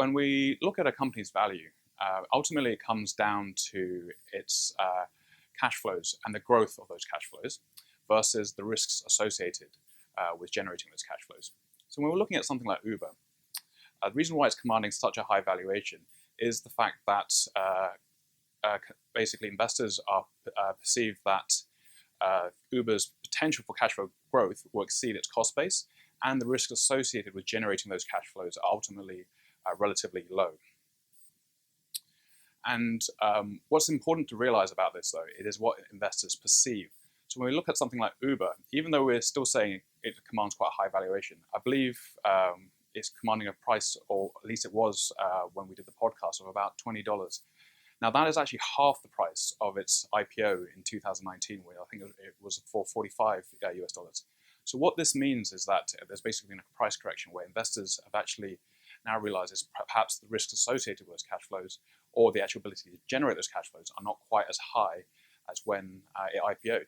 when we look at a company's value, ultimately it comes down to its cash flows and the growth of those cash flows versus the risks associated with generating those cash flows. So when we're looking at something like Uber, the reason why it's commanding such a high valuation is the fact that basically investors are perceive that Uber's potential for cash flow growth will exceed its cost base, and the risks associated with generating those cash flows are ultimately relatively low. And what's important to realize about this, though, it is what investors perceive. So when we look at something like Uber, even though we're still saying it commands quite a high valuation, I believe it's commanding a price, or at least it was when we did the podcast, of about $20. Now that is actually half the price of its IPO in 2019, where I think it was for $45 US dollars. So what this means is that there's basically been a price correction where investors have actually now realized is perhaps the risks associated with those cash flows or the actual ability to generate those cash flows are not quite as high as when it IPO'd.